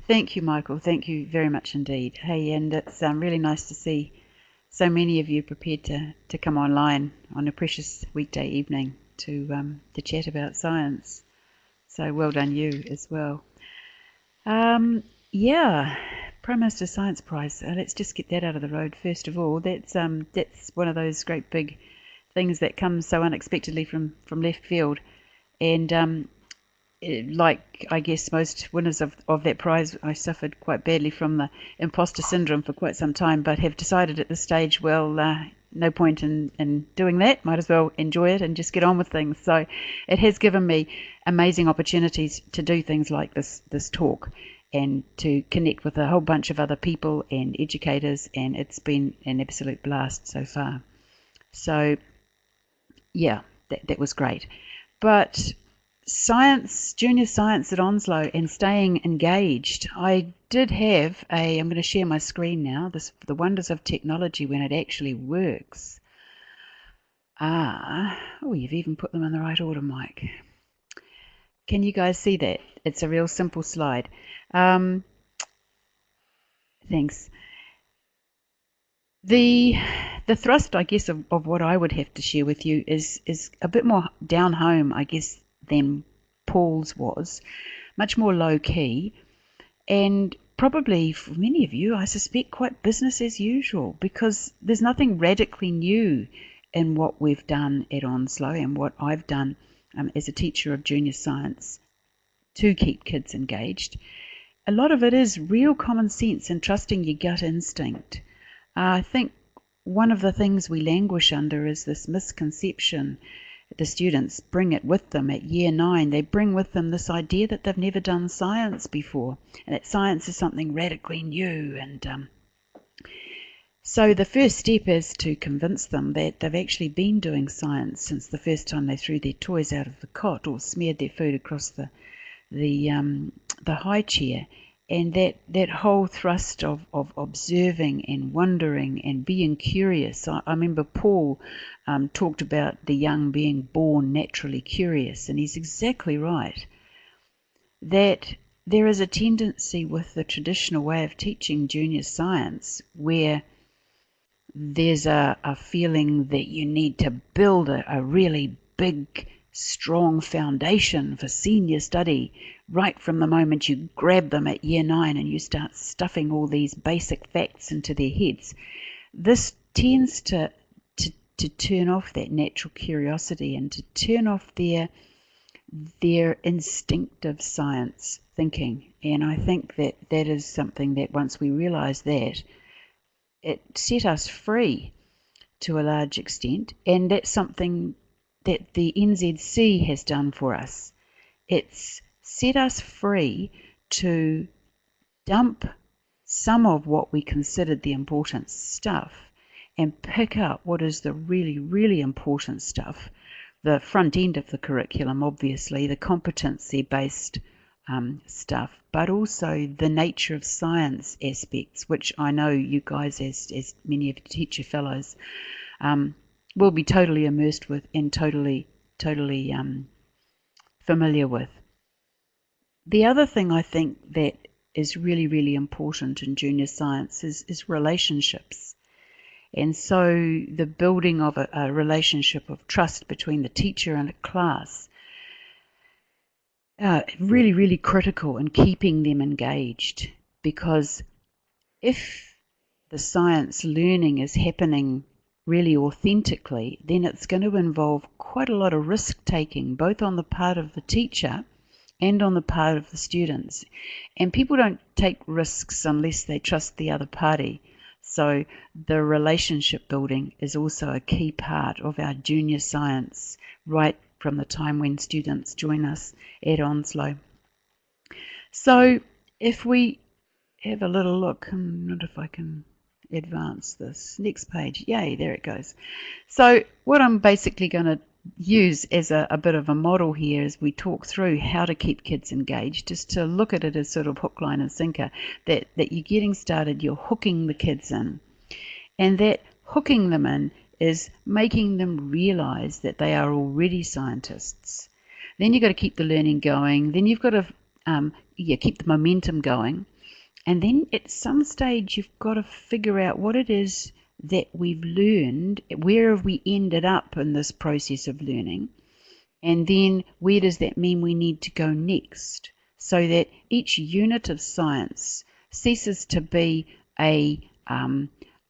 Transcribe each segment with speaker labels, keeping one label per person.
Speaker 1: Thank you, Michael. Thank you very much indeed. Hey, and it's really nice to see so many of you prepared to come online on a precious weekday evening to chat about science. So well done you as well. Yeah, Prime Minister's Science Prize. Let's just get that out of the road first of all. That's one of those great big things that comes so unexpectedly from left field, and like I guess most winners of that prize, I suffered quite badly from the imposter syndrome for quite some time, but have decided at this stage, well, no point in doing that. Might as well enjoy it and just get on with things. So it has given me amazing opportunities to do things like this talk and to connect with a whole bunch of other people and educators, and it's been an absolute blast so far. So yeah, that was great. But science, junior science at Onslow, and staying engaged. I did have I'm going to share my screen now, the wonders of technology when it actually works. Oh, you've even put them in the right order, Mike. Can you guys see that? It's a real simple slide. Thanks. The thrust, I guess, of what I would have to share with you is a bit more down home, I guess, than Paul's was, much more low key, and probably for many of you, I suspect, quite business as usual, because there's nothing radically new in what we've done at Onslow and what I've done as a teacher of junior science to keep kids engaged. A lot of it is real common sense and trusting your gut instinct. I think one of the things we languish under is this misconception. The students bring it with them at year 9. They bring with them this idea that they've never done science before, and that science is something radically new. And so the first step is to convince them that they've actually been doing science since the first time they threw their toys out of the cot or smeared their food across the high chair. And that whole thrust of observing and wondering and being curious. I remember Paul talked about the young being born naturally curious, and he's exactly right. That there is a tendency with the traditional way of teaching junior science where there's a feeling that you need to build a really big, strong foundation for senior study right from the moment you grab them at year 9 and you start stuffing all these basic facts into their heads. This tends to turn off that natural curiosity and to turn off their instinctive science thinking. And I think that is something that once we realise that, it set us free to a large extent, and that's something that the NZC has done for us. It's set us free to dump some of what we considered the important stuff and pick up what is the really, really important stuff, the front end of the curriculum, obviously, the competency-based stuff, but also the nature of science aspects, which I know you guys, as many of the teacher fellows, will be totally immersed with and totally familiar with. The other thing I think that is really, really important in junior science is relationships. And so the building of a relationship of trust between the teacher and a class, really, really critical in keeping them engaged, because if the science learning is happening really authentically, then it's going to involve quite a lot of risk-taking, both on the part of the teacher and on the part of the students. And people don't take risks unless they trust the other party. So the relationship building is also a key part of our junior science, right from the time when students join us at Onslow. So if we have a little look, I'm not if I can advance this. Next page. Yay, there it goes. So what I'm basically going to use as a bit of a model here as we talk through how to keep kids engaged is to look at it as sort of hook, line and sinker, that you're getting started, you're hooking the kids in, and that hooking them in is making them realize that they are already scientists. Then you've got to keep the learning going, then you've got to keep the momentum going, And then at some stage you've got to figure out what it is that we've learned, where have we ended up in this process of learning, and then where does that mean we need to go next, so that each unit of science ceases to be a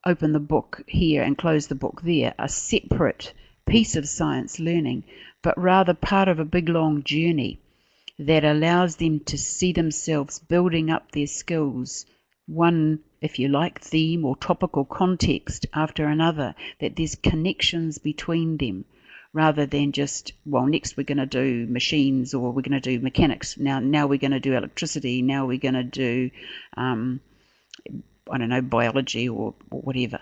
Speaker 1: open the book here and close the book there, a separate piece of science learning, but rather part of a big long journey that allows them to see themselves building up their skills, one, if you like, theme or topic or context after another, that there's connections between them, rather than just, well, next we're going to do machines, or we're going to do mechanics, now we're going to do electricity, now we're going to do, I don't know, biology or whatever.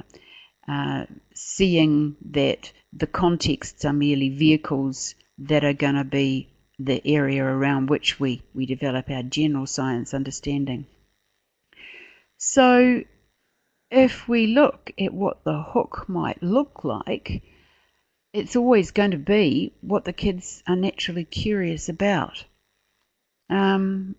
Speaker 1: Seeing that the contexts are merely vehicles that are going to be the area around which we develop our general science understanding. So if we look at what the hook might look like, it's always going to be what the kids are naturally curious about. I'm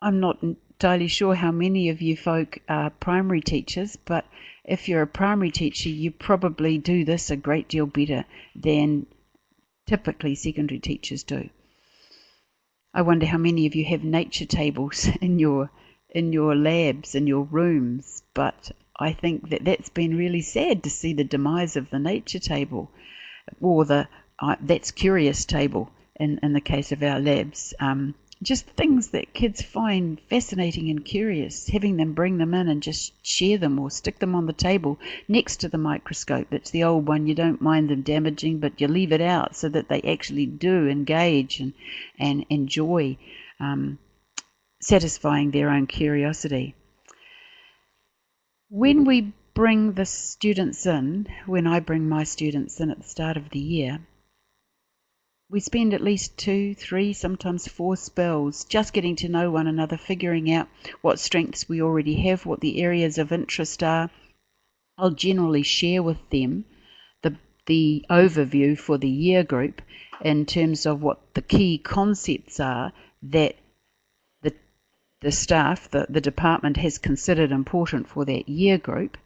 Speaker 1: not entirely sure how many of you folk are primary teachers, but if you're a primary teacher, you probably do this a great deal better than typically secondary teachers do. I wonder how many of you have nature tables in your labs, in your rooms, but I think that's been really sad to see the demise of the nature table, or the that's curious table in the case of our labs. Just things that kids find fascinating and curious, having them bring them in and just share them or stick them on the table next to the microscope. It's the old one, you don't mind them damaging, but you leave it out so that they actually do engage and enjoy satisfying their own curiosity. When we bring the students in, when I bring my students in at the start of the year, we spend at least 2, 3, sometimes 4 spells just getting to know one another, figuring out what strengths we already have, what the areas of interest are. I'll generally share with them the overview for the year group in terms of what the key concepts are that the staff, the department has considered important for that year group.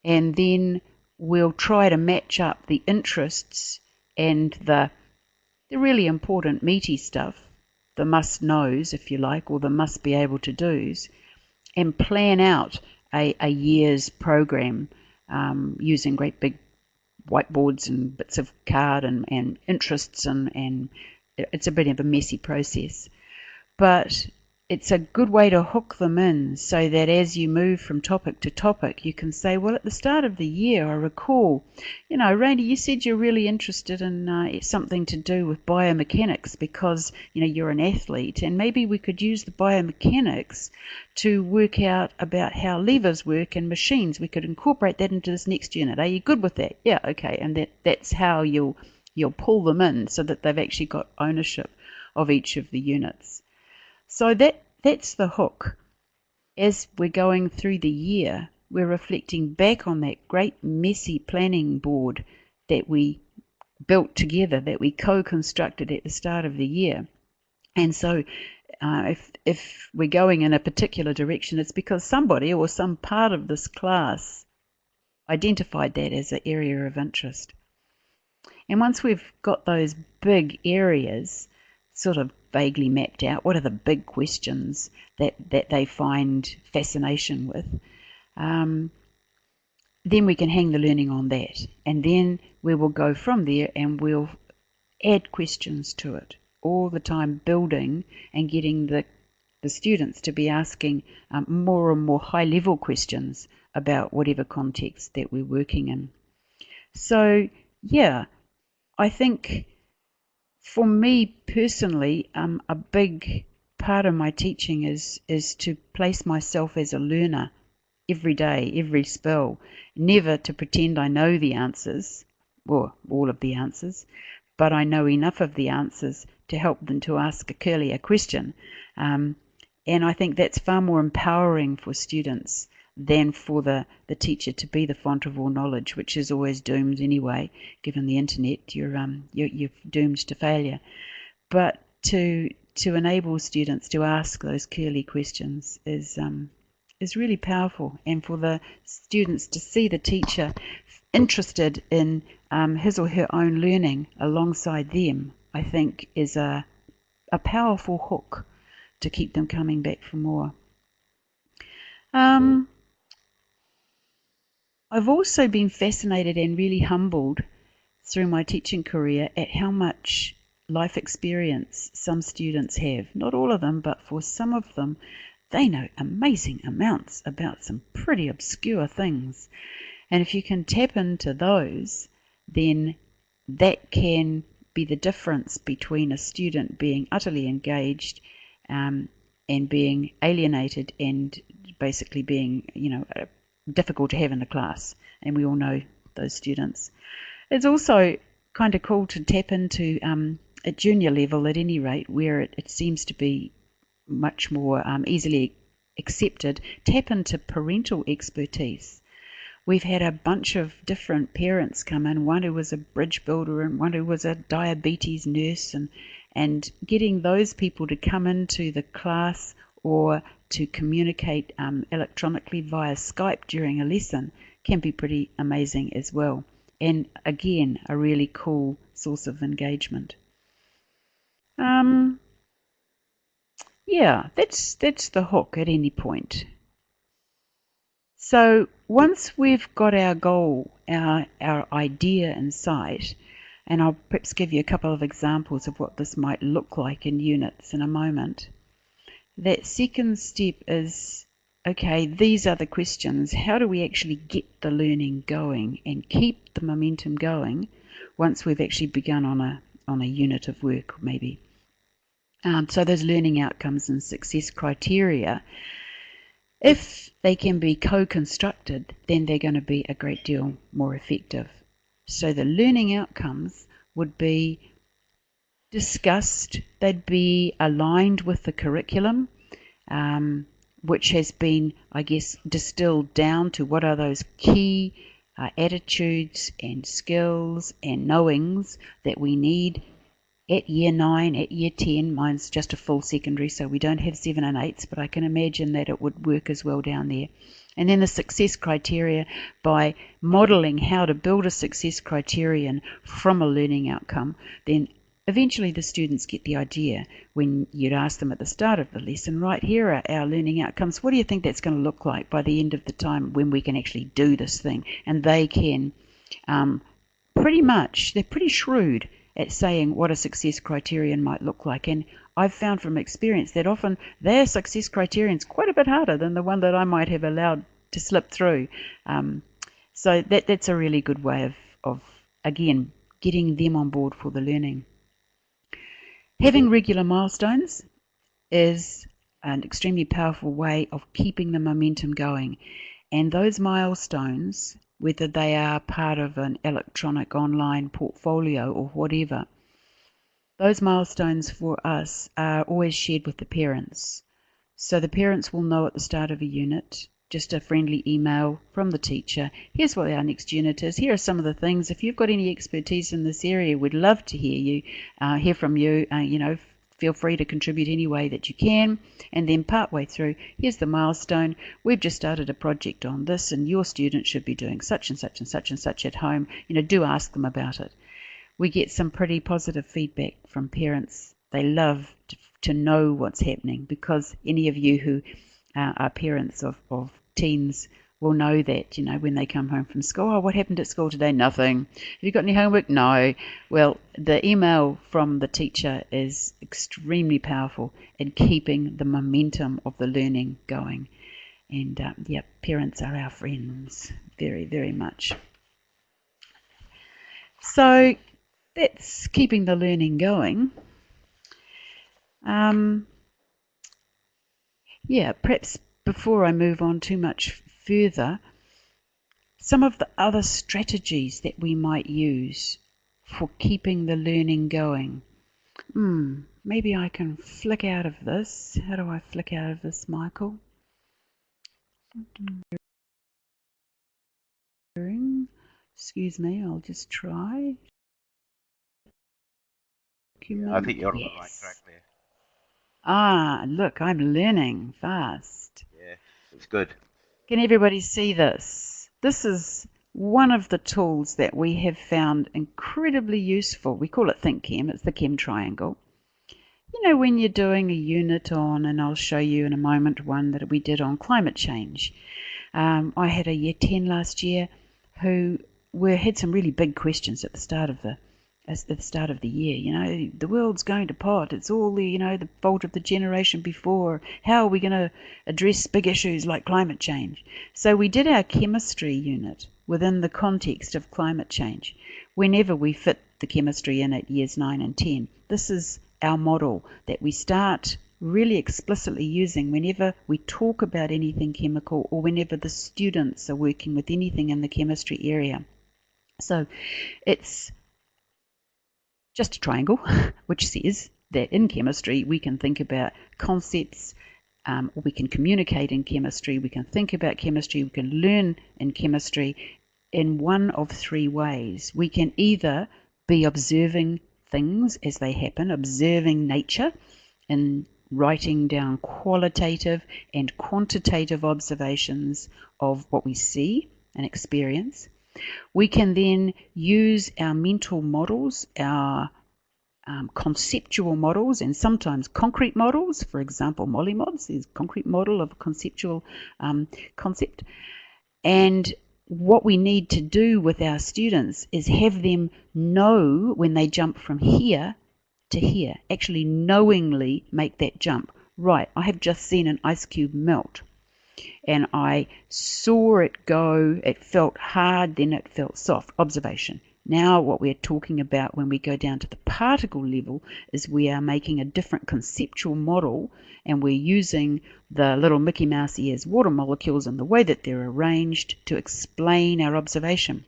Speaker 1: And then we'll try to match up the interests and the really important meaty stuff, the must-knows, if you like, or the must-be-able-to-dos, and plan out a year's program using great big whiteboards and bits of card and interests, and it's a bit of a messy process. But it's a good way to hook them in so that as you move from topic to topic, you can say, well, at the start of the year, I recall, Randy, you said you're really interested in something to do with biomechanics because, you're an athlete, and maybe we could use the biomechanics to work out about how levers work and machines. We could incorporate that into this next unit. Are you good with that? Yeah, okay. And that's how you'll pull them in so that they've actually got ownership of each of the units. So that's the hook. As we're going through the year, we're reflecting back on that great messy planning board that we built together, that we co-constructed at the start of the year. And so if we're going in a particular direction, it's because somebody or some part of this class identified that as an area of interest. And once we've got those big areas sort of vaguely mapped out, what are the big questions that they find fascination with, then we can hang the learning on that. And then we will go from there and we'll add questions to it, all the time building and getting the students to be asking more and more high-level questions about whatever context that we're working in. So, yeah, I think for me personally, a big part of my teaching is to place myself as a learner every day, every spell, never to pretend I know the answers, or all of the answers, but I know enough of the answers to help them to ask a curlier question. And I think that's far more empowering for students than for the teacher to be the font of all knowledge, which is always doomed anyway. Given the internet, you're doomed to failure. But to to enable students to ask those curly questions is really powerful, and for the students to see the teacher interested in his or her own learning alongside them, I think is a powerful hook to keep them coming back for more. I've also been fascinated and really humbled through my teaching career at how much life experience some students have. Not all of them, but for some of them, they know amazing amounts about some pretty obscure things. And if you can tap into those, then that can be the difference between a student being utterly engaged and being alienated and basically being, difficult to have in the class. And we all know those students. It's also kind of cool to tap into, at junior level at any rate, where it seems to be much more easily accepted, tap into parental expertise. We've had a bunch of different parents come in, one who was a bridge builder and one who was a diabetes nurse, and getting those people to come into the class or to communicate electronically via Skype during a lesson can be pretty amazing as well. And again, a really cool source of engagement. Yeah, that's the hook at any point. So once we've got our goal, our idea in sight, and I'll perhaps give you a couple of examples of what this might look like in units in a moment. That second step is, okay, these are the questions. How do we actually get the learning going and keep the momentum going once we've actually begun on a unit of work, maybe? So those learning outcomes and success criteria, if they can be co-constructed, then they're going to be a great deal more effective. So the learning outcomes would be discussed, they'd be aligned with the curriculum, which has been, I guess, distilled down to what are those key attitudes and skills and knowings that we need at year 9, at year 10. Mine's just a full secondary, so we don't have 7 and 8s, but I can imagine that it would work as well down there. And then the success criteria, by modelling how to build a success criterion from a learning outcome, then eventually the students get the idea when you'd ask them at the start of the lesson, right, here are our learning outcomes. What do you think that's going to look like by the end of the time when we can actually do this thing? And they can they're pretty shrewd at saying what a success criterion might look like. And I've found from experience that often their success criterion is quite a bit harder than the one that I might have allowed to slip through. So that's a really good way of again, getting them on board for the learning. Having regular milestones is an extremely powerful way of keeping the momentum going. And those milestones, whether they are part of an electronic online portfolio or whatever, those milestones for us are always shared with the parents. So the parents will know at the start of a unit, just a friendly email from the teacher, here's what our next unit is, here are some of the things. If you've got any expertise in this area, we'd love to hear from you. Feel free to contribute any way that you can. And then partway through, here's the milestone. We've just started a project on this, and your student should be doing such and such and such and such at home. Do ask them about it. We get some pretty positive feedback from parents. They love to know what's happening, because any of you who are parents of teens will know that, when they come home from school, oh, what happened at school today? Nothing. Have you got any homework? No. Well, the email from the teacher is extremely powerful in keeping the momentum of the learning going. And parents are our friends, very, very much. So that's keeping the learning going. Perhaps before I move on too much further, some of the other strategies that we might use for keeping the learning going. Maybe I can flick out of this. How do I flick out of this, Michael? Excuse me, I'll just try.
Speaker 2: Yeah, I think you're on the right track there.
Speaker 1: Look, I'm learning fast.
Speaker 2: Yeah, it was good.
Speaker 1: Can everybody see this? This is one of the tools that we have found incredibly useful. We call it Think Chem. It's the Chem Triangle. You know, when you're doing a unit on, and I'll show you in a moment one that we did on climate change. I had a year 10 last year who had some really big questions at the start of the year. You know, the world's going to pot. It's all the fault of the generation before. How are we going to address big issues like climate change? So we did our chemistry unit within the context of climate change. Whenever we fit the chemistry in at years 9 and 10, this is our model that we start really explicitly using whenever we talk about anything chemical or whenever the students are working with anything in the chemistry area. So it's just a triangle, which says that in chemistry we can think about concepts, we can communicate in chemistry, we can think about chemistry, we can learn in chemistry in one of three ways. We can either be observing things as they happen, observing nature, and writing down qualitative and quantitative observations of what we see and experience. We can then use our mental models, our conceptual models, and sometimes concrete models. For example, Mollymods is a concrete model of a conceptual concept. And what we need to do with our students is have them know when they jump from here to here, actually knowingly make that jump. Right, I have just seen an ice cube melt, and I saw it go, it felt hard, then it felt soft. Observation. Now what we're talking about when we go down to the particle level is we are making a different conceptual model, and we're using the little Mickey Mouse ears water molecules and the way that they're arranged to explain our observation.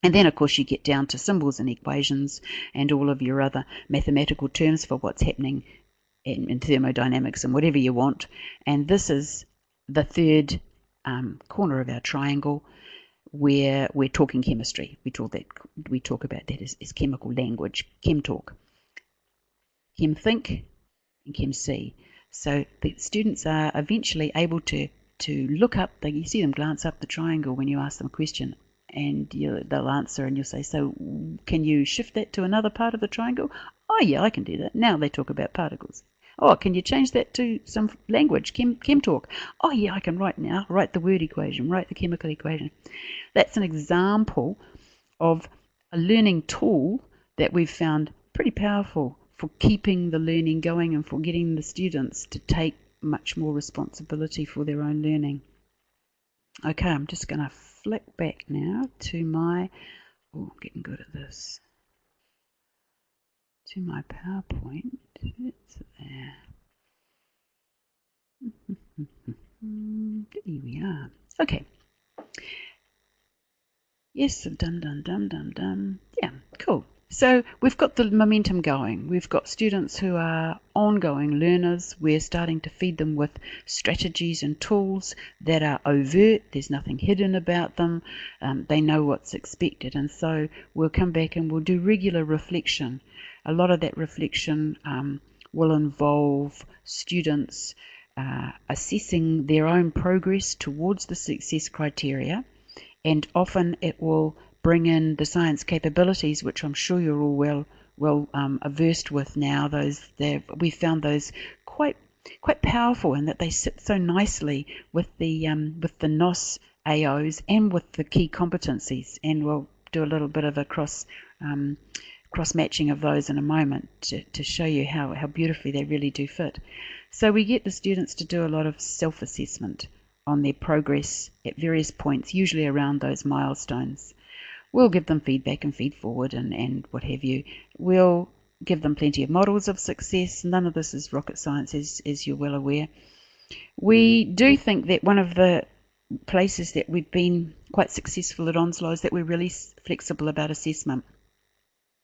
Speaker 1: And then, of course, you get down to symbols and equations and all of your other mathematical terms for what's happening in thermodynamics and whatever you want. And this is the third corner of our triangle where we're talking chemistry. We talk about that as chemical language, chem talk, chem think, and chem see. So the students are eventually able to look up, you see them glance up the triangle when you ask them a question, and they'll answer, and you'll say, so can you shift that to another part of the triangle? Oh yeah, I can do that. Now they talk about particles. Oh, can you change that to some language, chem talk? Oh yeah, I can write the word equation, write the chemical equation. That's an example of a learning tool that we've found pretty powerful for keeping the learning going and for getting the students to take much more responsibility for their own learning. Okay, I'm just going to flick back now to my, getting good at this, to my PowerPoint. It's there. Here we are. Okay. Yes, dum. Yeah, cool. So we've got the momentum going. We've got students who are ongoing learners. We're starting to feed them with strategies and tools that are overt. There's nothing hidden about them. They know what's expected. And so we'll come back and we'll do regular reflection. A lot of that reflection will involve students assessing their own progress towards the success criteria. And often it will bring in the science capabilities, which I'm sure you're all well averse with now. We found those quite powerful in that they sit so nicely with the NOS AOs and with the key competencies. And we'll do a little bit of a cross matching of those in a moment to show you how beautifully they really do fit. So we get the students to do a lot of self-assessment on their progress at various points, usually around those milestones. We'll give them feedback and feed forward and what have you. We'll give them plenty of models of success. None of this is rocket science, as you're well aware. We do think that one of the places that we've been quite successful at Onslow is that we're really flexible about assessment.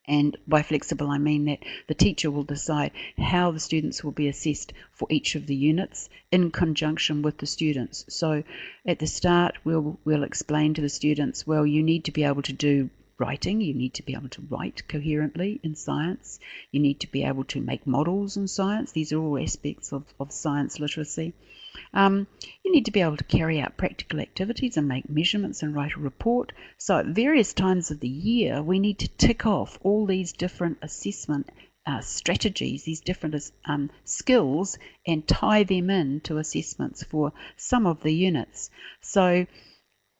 Speaker 1: And by flexible, I mean that the teacher will decide how the students will be assessed for each of the units in conjunction with the students. So at the start, we'll explain to the students, well, you need to be able to do writing. You need to be able to write coherently in science. You need to be able to make models in science. These are all aspects of science literacy. You need to be able to carry out practical activities and make measurements and write a report. So at various times of the year, we need to tick off all these different assessment strategies, these different skills, and tie them in to assessments for some of the units. So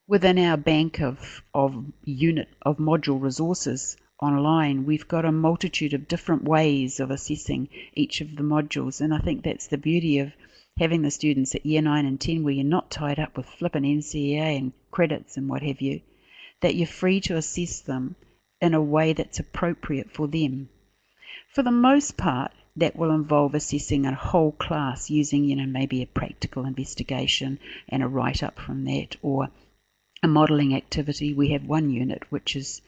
Speaker 1: within our bank of module resources online, we've got a multitude of different ways of assessing each of the modules, and I think that's the beauty of having the students at year 9 and 10, where you're not tied up with flippant NCEA and credits and what have you, that you're free to assess them in a way that's appropriate for them. For the most part, that will involve assessing a whole class using, maybe a practical investigation and a write-up from that, or a modelling activity. We have one unit which is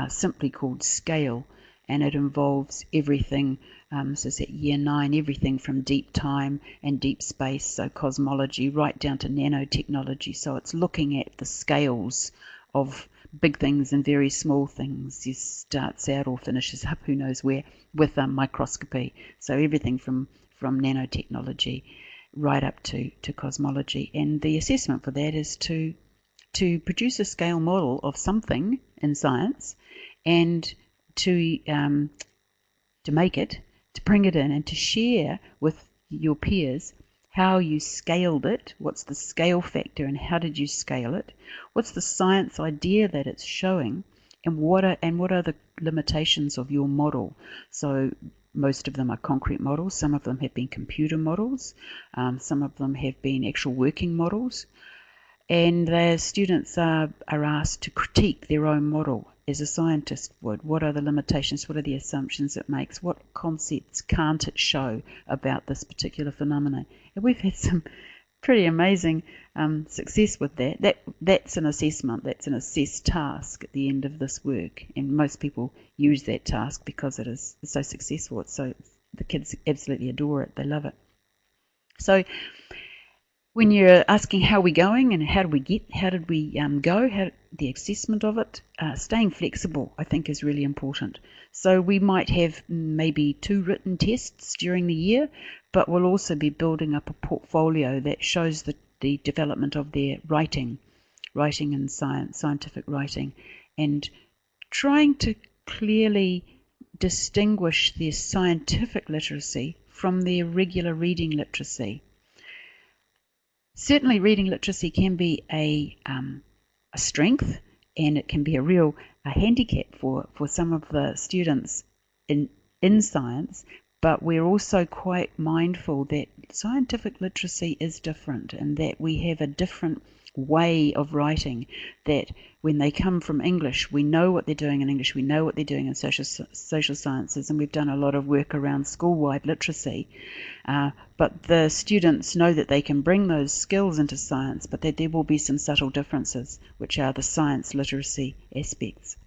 Speaker 1: simply called Scale, and it involves everything, so it's at year 9, everything from deep time and deep space, so cosmology, right down to nanotechnology. So it's looking at the scales of big things and very small things. It starts out or finishes up, who knows where, with microscopy. So everything from nanotechnology right up to cosmology. And the assessment for that is to produce a scale model of something in science, and to make it, to bring it in, and to share with your peers how you scaled it, what's the scale factor and how did you scale it, what's the science idea that it's showing, and what are the limitations of your model. So most of them are concrete models, some of them have been computer models, some of them have been actual working models, and the students are asked to critique their own model as a scientist would. What are the limitations? What are the assumptions it makes? What concepts can't it show about this particular phenomenon? And we've had some pretty amazing success with that. That's an assessment. That's an assessed task at the end of this work. And most people use that task because it's so successful. The kids absolutely adore it. They love it. So when you're asking how we're going and how did we go, the assessment of it, staying flexible, I think, is really important. So we might have maybe 2 written tests during the year, but we'll also be building up a portfolio that shows the development of their writing in science, scientific writing, and trying to clearly distinguish their scientific literacy from their regular reading literacy. Certainly reading literacy can be a strength, and it can be a handicap for some of the students in science, but we're also quite mindful that scientific literacy is different, and that we have a different way of writing, that when they come from English, we know what they're doing in English, we know what they're doing in social sciences, and we've done a lot of work around school-wide literacy, but the students know that they can bring those skills into science, but that there will be some subtle differences, which are the science literacy aspects.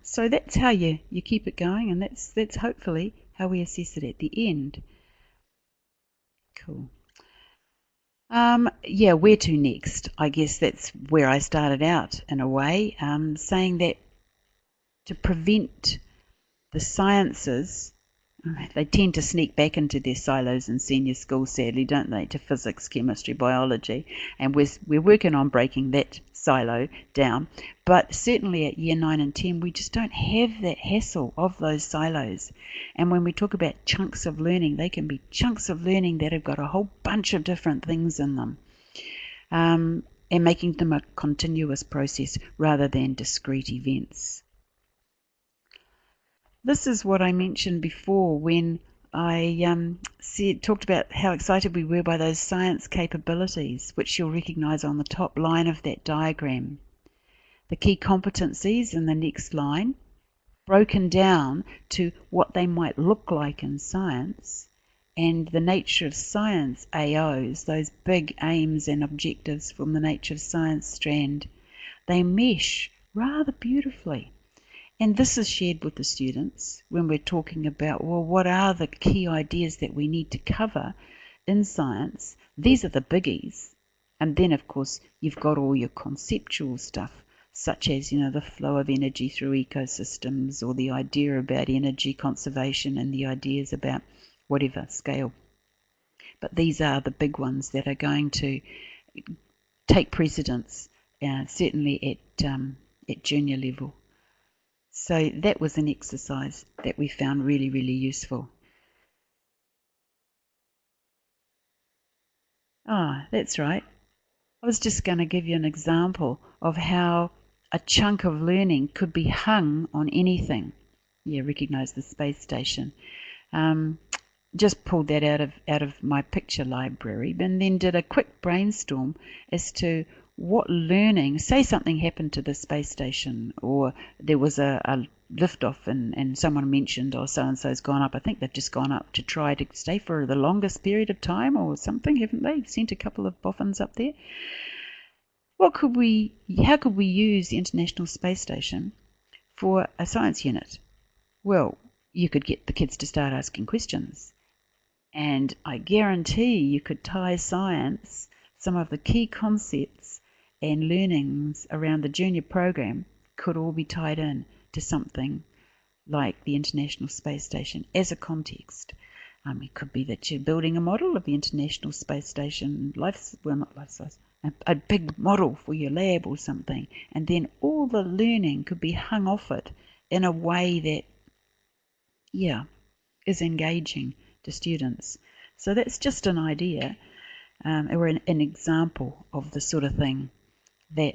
Speaker 1: So that's how you keep it going, and that's hopefully how we assess it at the end. Cool. Where to next? I guess that's where I started out in a way, saying that to prevent the sciences, they tend to sneak back into their silos in senior school, sadly, don't they, to physics, chemistry, biology, and we're working on breaking that silo down. But certainly at year 9 and 10, we just don't have that hassle of those silos. And when we talk about chunks of learning, they can be chunks of learning that have got a whole bunch of different things in them, and making them a continuous process rather than discrete events. This is what I mentioned before when I talked about how excited we were by those science capabilities, which you'll recognise on the top line of that diagram. The key competencies in the next line, broken down to what they might look like in science, and the nature of science AOs, those big aims and objectives from the nature of science strand, they mesh rather beautifully. And this is shared with the students when we're talking about, well, what are the key ideas that we need to cover in science? These are the biggies. And then, of course, you've got all your conceptual stuff, such as, the flow of energy through ecosystems, or the idea about energy conservation and the ideas about whatever scale. But these are the big ones that are going to take precedence, certainly at junior level. So that was an exercise that we found really, really useful. That's right. I was just going to give you an example of how a chunk of learning could be hung on anything. Yeah, recognise the space station. Just pulled that out of my picture library, and then did a quick brainstorm as to what learning, say something happened to the space station, or there was a liftoff and someone mentioned, so-and-so's gone up. I think they've just gone up to try to stay for the longest period of time or something, haven't they? Sent a couple of boffins up there. How could we use the International Space Station for a science unit? Well, you could get the kids to start asking questions. And I guarantee you could tie science, some of the key concepts and learnings around the junior program could all be tied in to something like the International Space Station as a context. It could be that you're building a model of the International Space Station, not life-size, a big model for your lab or something, and then all the learning could be hung off it in a way that, is engaging to students. So that's just an idea, or an example of the sort of thing that,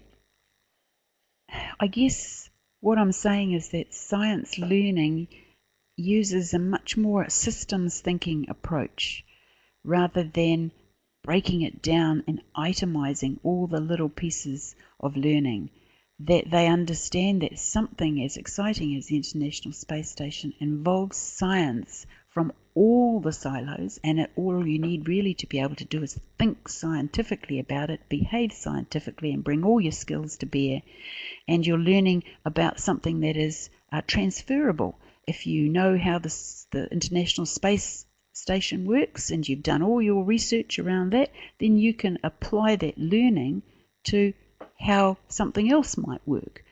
Speaker 1: I guess what I'm saying is that science learning uses a much more systems thinking approach rather than breaking it down and itemizing all the little pieces of learning, that they understand that something as exciting as the International Space Station involves science from all the silos, and all you need really to be able to do is think scientifically about it, behave scientifically, and bring all your skills to bear. And you're learning about something that is transferable. If you know how the International Space Station works and you've done all your research around that, then you can apply that learning to how something else might work.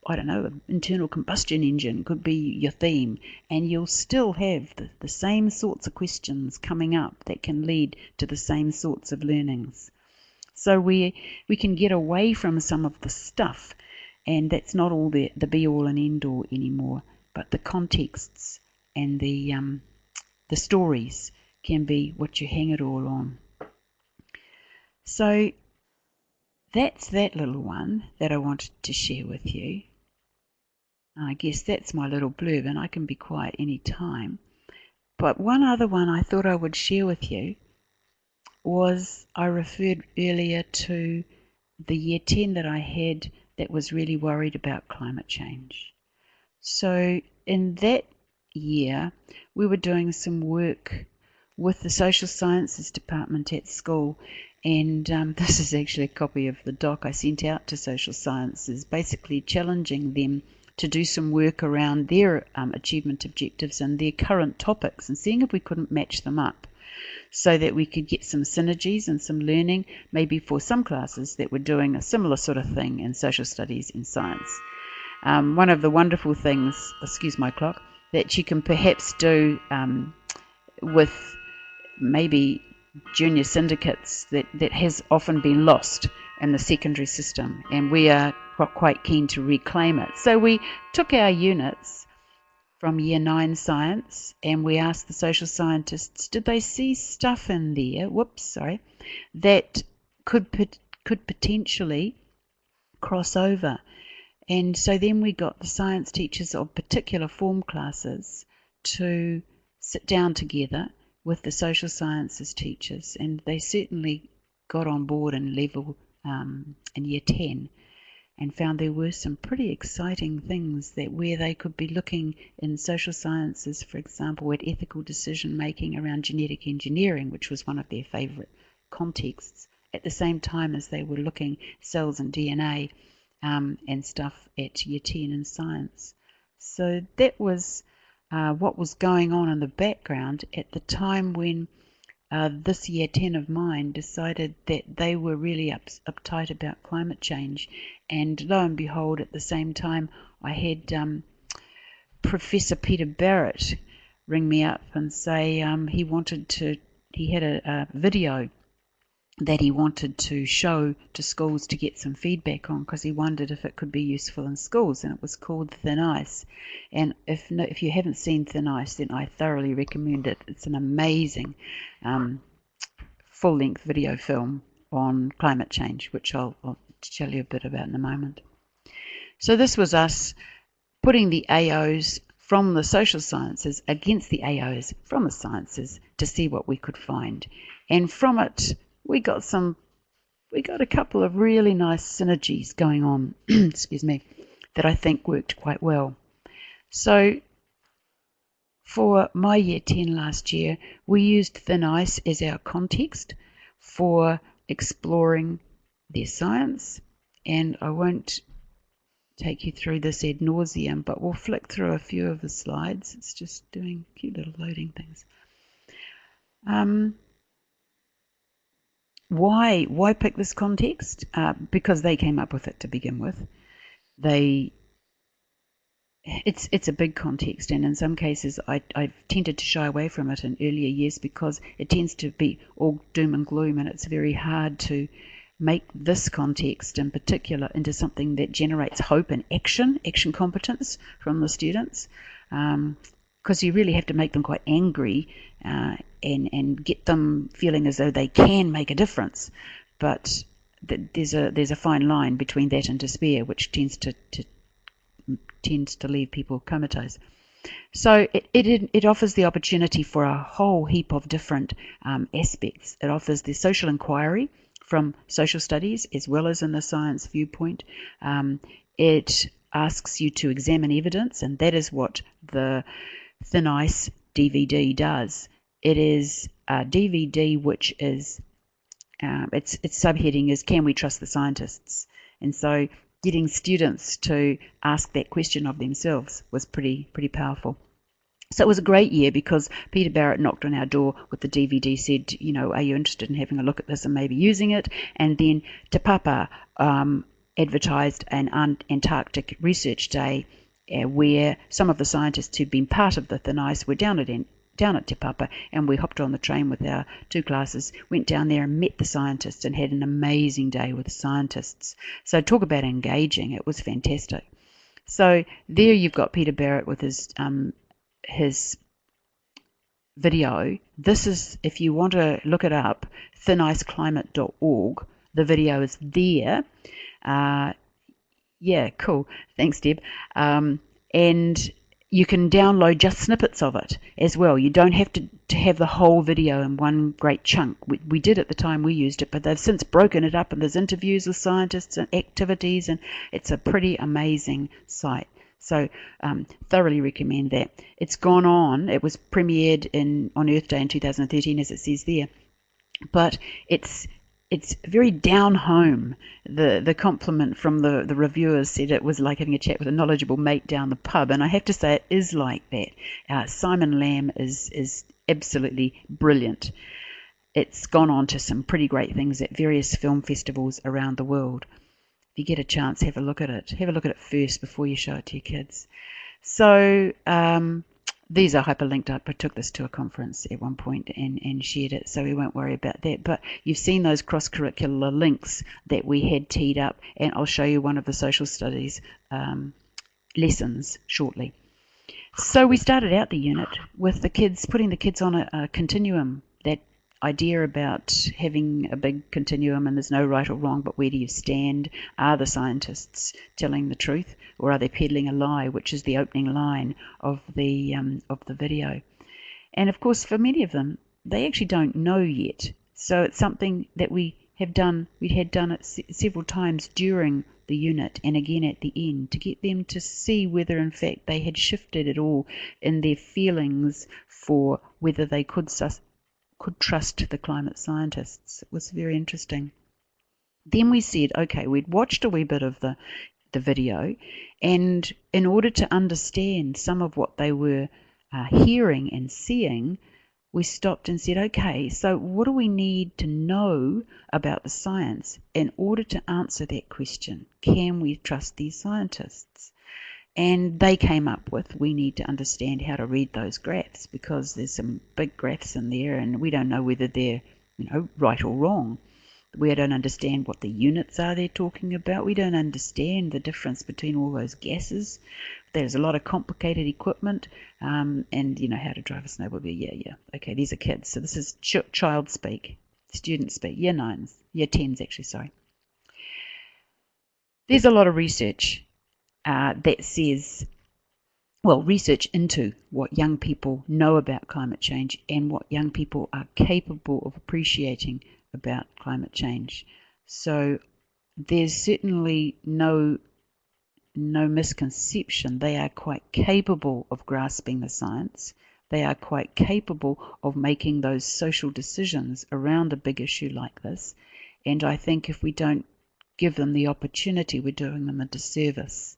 Speaker 1: I don't know, an internal combustion engine could be your theme, and you'll still have the same sorts of questions coming up that can lead to the same sorts of learnings. So we can get away from some of the stuff, and that's not all the be-all and end-all anymore, but the contexts and the stories can be what you hang it all on. So that's that little one that I wanted to share with you. I guess that's my little blurb, and I can be quiet any time. But one other one I thought I would share with you was, I referred earlier to the year 10 that I had that was really worried about climate change. So in that year, we were doing some work with the social sciences department at school, and this is actually a copy of the doc I sent out to social sciences, basically challenging them to do some work around their achievement objectives and their current topics, and seeing if we couldn't match them up so that we could get some synergies and some learning, maybe for some classes that were doing a similar sort of thing in social studies and science. One of the wonderful things, excuse my clock, that you can perhaps do with maybe junior syndicates that has often been lost in the secondary system, and we are quite keen to reclaim it. So we took our units from year 9 science, and we asked the social scientists, did they see stuff in there, that could potentially cross over. And so then we got the science teachers of particular form classes to sit down together with the social sciences teachers, and they certainly got on board in level in year 10, and found there were some pretty exciting things that where they could be looking in social sciences, for example, at ethical decision making around genetic engineering, which was one of their favourite contexts, at the same time as they were looking cells and DNA and stuff at year 10 in science. So that was what was going on in the background at the time when this year 10 of mine decided that they were really uptight about climate change. And lo and behold, at the same time, I had Professor Peter Barrett ring me up and say he had a video that he wanted to show to schools to get some feedback on, because he wondered if it could be useful in schools, and it was called Thin Ice. And if you haven't seen Thin Ice, then I thoroughly recommend it. It's an amazing full-length video film on climate change, which I'll tell you a bit about in a moment. So this was us putting the AOs from the social sciences against the AOs from the sciences to see what we could find. And from it, we got a couple of really nice synergies going on, excuse me, that I think worked quite well. So for my year 10 last year, we used Thin Ice as our context for exploring their science, and I won't take you through this ad nauseum, but we'll flick through a few of the slides. It's just doing cute little loading things. Why pick this context? Because they came up with it to begin with. It's a big context, and in some cases I've tended to shy away from it in earlier years because it tends to be all doom and gloom, and it's very hard to make this context in particular into something that generates hope and action competence from the students, because you really have to make them quite angry and get them feeling as though they can make a difference. But there's a fine line between that and despair, which tends to leave people comatose. So it offers the opportunity for a whole heap of different aspects. It offers the social inquiry from social studies as well as in the science viewpoint. It asks you to examine evidence, and that is what the Thin Ice DVD does. It is a DVD which is, its subheading is, Can we trust the scientists? And so getting students to ask that question of themselves was pretty powerful. So it was a great year because Peter Barrett knocked on our door with the DVD, said, are you interested in having a look at this and maybe using it? And then Te Papa advertised an Antarctic Research Day where some of the scientists who'd been part of the Thin Ice were down at Te Papa, and we hopped on the train with our 2 classes, went down there and met the scientists and had an amazing day with the scientists. So talk about engaging. It was fantastic. So there you've got Peter Barrett with his video. This is, if you want to look it up, thiniceclimate.org. The video is there. Yeah, cool. Thanks, Deb. And you can download just snippets of it as well. You don't have to have the whole video in one great chunk. We did at the time we used it, but they've since broken it up, and there's interviews with scientists and activities, and it's a pretty amazing site. So thoroughly recommend that. It's gone on. It was premiered on Earth Day in 2013, as it says there. But it's very down home. The compliment from the reviewers said it was like having a chat with a knowledgeable mate down the pub, and I have to say it is like that. Simon Lamb is absolutely brilliant. It's gone on to some pretty great things at various film festivals around the world. If you get a chance, have a look at it. Have a look at it first before you show it to your kids. So these are hyperlinked up. I took this to a conference at one point and shared it, so we won't worry about that. But you've seen those cross-curricular links that we had teed up, and I'll show you one of the social studies lessons shortly. So we started out the unit with the kids, putting the kids on a continuum, that idea about having a big continuum and there's no right or wrong, but where do you stand? Are the scientists telling the truth, or are they peddling a lie, which is the opening line of the video? And of course, for many of them, they actually don't know yet. So it's something that we had done it several times during the unit and again at the end, to get them to see whether in fact they had shifted at all in their feelings for whether they could trust the climate scientists. It was very interesting. Then we said, okay, we'd watched a wee bit of the video, and in order to understand some of what they were hearing and seeing, we stopped and said, okay, so what do we need to know about the science in order to answer that question? Can we trust these scientists? And they came up with, we need to understand how to read those graphs, because there's some big graphs in there and we don't know whether they're, right or wrong. We don't understand what the units are they're talking about. We don't understand the difference between all those gases. There's a lot of complicated equipment, and how to drive a snowmobile. Yeah. Okay, these are kids. So this is child speak, student speak, year 9s, year 10s actually, sorry. There's a lot of research that says, research into what young people know about climate change and what young people are capable of appreciating about climate change. So there's certainly no misconception. They are quite capable of grasping the science. They are quite capable of making those social decisions around a big issue like this. And I think if we don't give them the opportunity, we're doing them a disservice.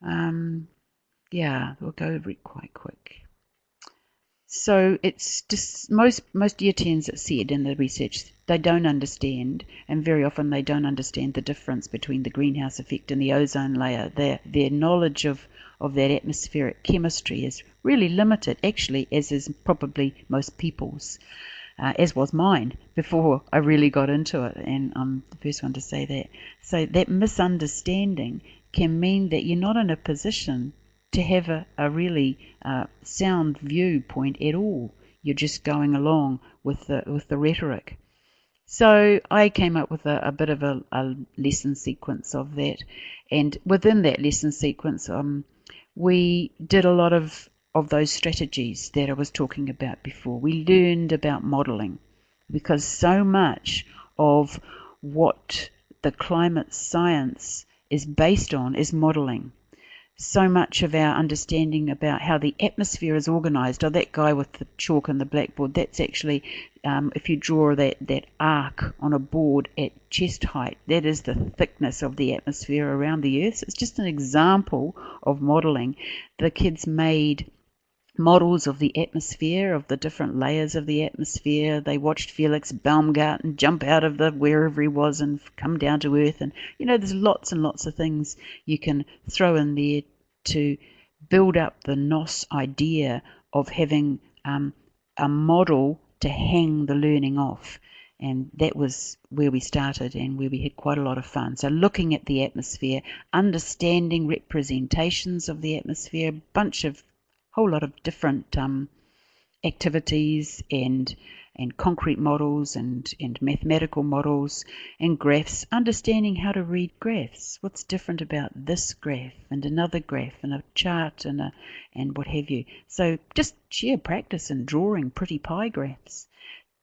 Speaker 1: We'll go over it quite quick. So it's just most year 10s that said in the research, they don't understand, and very often they don't understand the difference between the greenhouse effect and the ozone layer. Their knowledge of that atmospheric chemistry is really limited, actually, as is probably most people's, as was mine before I really got into it, and I'm the first one to say that. So that misunderstanding can mean that you're not in a position to have a really sound viewpoint at all. You're just going along with the rhetoric. So I came up with a bit of a lesson sequence of that, and within that lesson sequence, we did a lot of those strategies that I was talking about before. We learned about modelling, because so much of what the climate science is based on is modelling. So much of our understanding about how the atmosphere is organised, that guy with the chalk and the blackboard, that's actually, if you draw that arc on a board at chest height, that is the thickness of the atmosphere around the Earth. So it's just an example of modelling. The kids made models of the atmosphere, of the different layers of the atmosphere. They watched Felix Baumgarten jump out of the wherever he was and come down to Earth. And, there's lots and lots of things you can throw in there to build up the NOS idea of having a model to hang the learning off. And that was where we started and where we had quite a lot of fun. So looking at the atmosphere, understanding representations of the atmosphere, whole lot of different activities and concrete models and mathematical models and graphs, understanding how to read graphs. What's different about this graph and another graph and a chart and what have you. So just sheer practice in drawing pretty pie graphs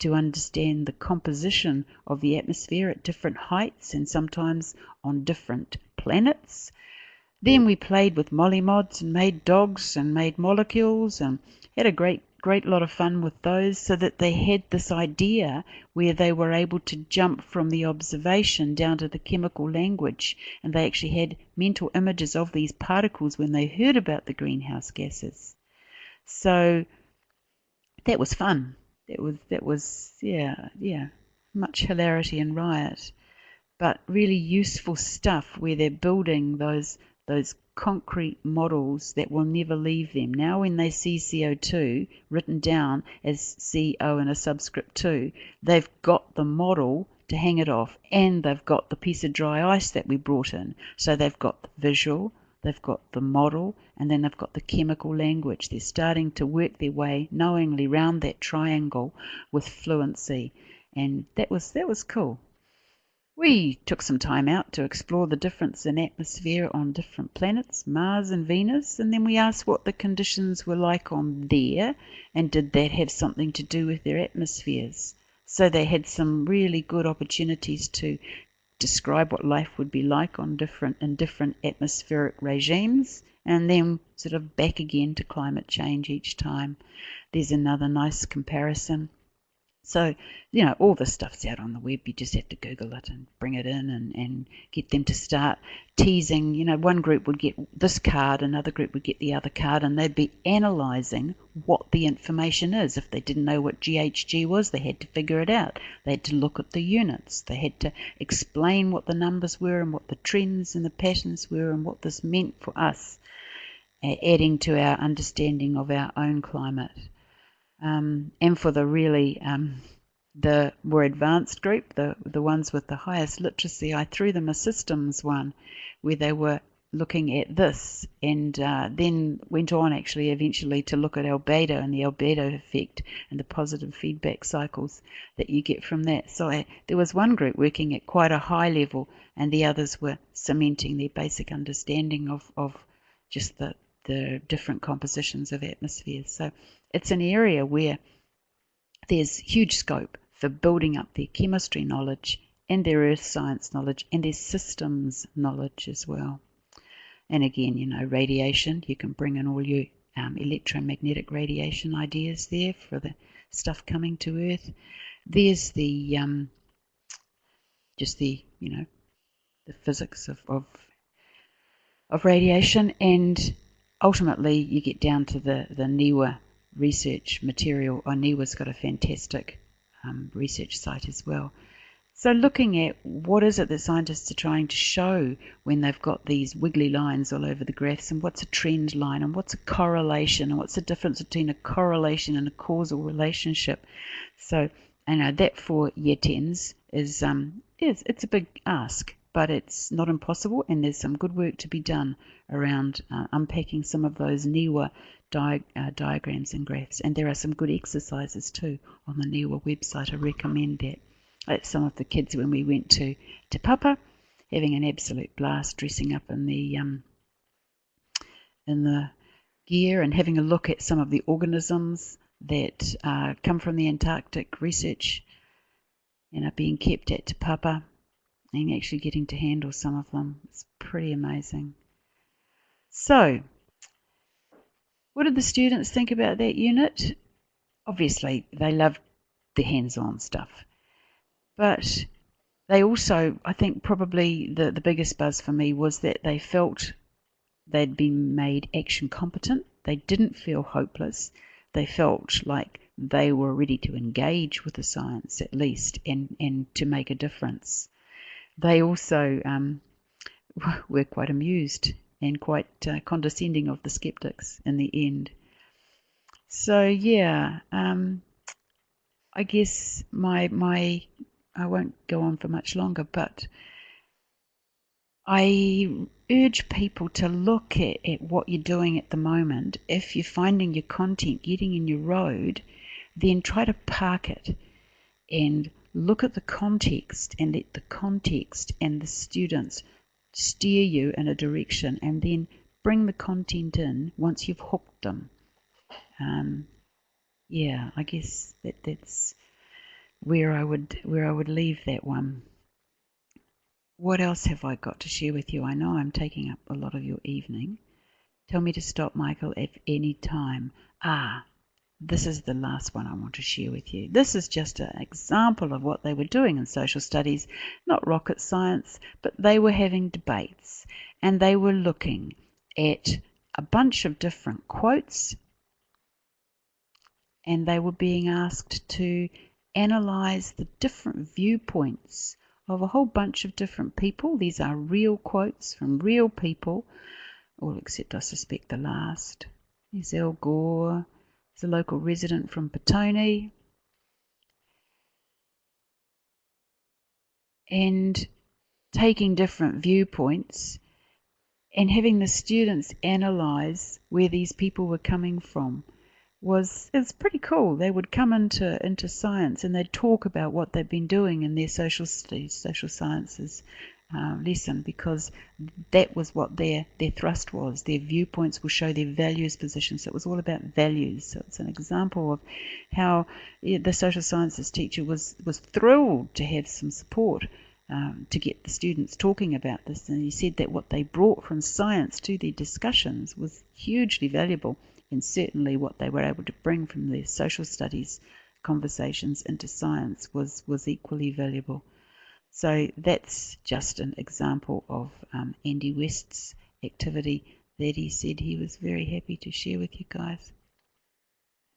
Speaker 1: to understand the composition of the atmosphere at different heights and sometimes on different planets. Then we played with mollymods and made dogs and made molecules and had a great lot of fun with those, so that they had this idea where they were able to jump from the observation down to the chemical language, and they actually had mental images of these particles when they heard about the greenhouse gases. So that was fun. That was much hilarity and riot, but really useful stuff where they're building those concrete models that will never leave them. Now when they see CO2 written down as CO and a subscript 2, they've got the model to hang it off, and they've got the piece of dry ice that we brought in. So they've got the visual, they've got the model, and then they've got the chemical language. They're starting to work their way knowingly round that triangle with fluency, and that was cool. We took some time out to explore the difference in atmosphere on different planets, Mars and Venus, and then we asked what the conditions were like on there, and did that have something to do with their atmospheres. So they had some really good opportunities to describe what life would be like in different atmospheric regimes, and then sort of back again to climate change each time. There's another nice comparison. So, all this stuff's out on the web. You just have to Google it and bring it in and get them to start teasing. One group would get this card, another group would get the other card, and they'd be analysing what the information is. If they didn't know what GHG was, they had to figure it out. They had to look at the units. They had to explain what the numbers were and what the trends and the patterns were and what this meant for us, adding to our understanding of our own climate. And for the really the more advanced group, the ones with the highest literacy, I threw them a systems one where they were looking at this, and then went on actually eventually to look at albedo and the albedo effect and the positive feedback cycles that you get from that. So there was one group working at quite a high level, and the others were cementing their basic understanding of just the different compositions of atmospheres. So it's an area where there's huge scope for building up their chemistry knowledge and their earth science knowledge and their systems knowledge as well. And again, radiation, you can bring in all your electromagnetic radiation ideas there for the stuff coming to Earth. There's the the physics of radiation, and ultimately you get down to the NIWA research material. NIWA's got a fantastic research site as well. So looking at what is it that scientists are trying to show when they've got these wiggly lines all over the graphs, and what's a trend line, and what's a correlation, and what's the difference between a correlation and a causal relationship. So I know that for year 10s is it's a big ask, but it's not impossible, and there's some good work to be done around unpacking some of those NIWA diagrams and graphs. And there are some good exercises too on the NIWA website. I recommend that. Some of the kids, when we went to Te Papa, having an absolute blast, dressing up in the gear and having a look at some of the organisms that come from the Antarctic research and are being kept at Te Papa, and actually getting to handle some of them. It's pretty amazing. So, what did the students think about that unit? Obviously, they loved the hands-on stuff. But they also, I think probably the biggest buzz for me was that they felt they'd been made action competent. They didn't feel hopeless. They felt like they were ready to engage with the science at least and to make a difference. They also were quite amused and quite condescending of the skeptics in the end. So yeah, I guess I won't go on for much longer, but I urge people to look at what you're doing at the moment. If you're finding your content getting in your road, then try to park it and look at the context and let the context and the students steer you in a direction, and then bring the content in once you've hooked them. Yeah, I guess that's where I would leave that one. What else have I got to share with you? I know I'm taking up a lot of your evening. Tell me to stop, Michael, at any time. This is the last one I want to share with you. This is just an example of what they were doing in social studies, not rocket science, but they were having debates, and they were looking at a bunch of different quotes, and they were being asked to analyze the different viewpoints of a whole bunch of different people. These are real quotes from real people, all except I suspect the last. There's Al Gore. There's a local resident from Petone. And taking different viewpoints and having the students analyze where these people were coming from it's pretty cool. They would come into science, and they'd talk about what they've been doing in their social studies, social sciences lesson, because that was what their thrust was. Their viewpoints will show their values positions. So it was all about values. So it's an example of how the social sciences teacher was thrilled to have some support to get the students talking about this. And he said that what they brought from science to their discussions was hugely valuable, and certainly what they were able to bring from their social studies conversations into science was equally valuable. So that's just an example of Andy West's activity that he said he was very happy to share with you guys.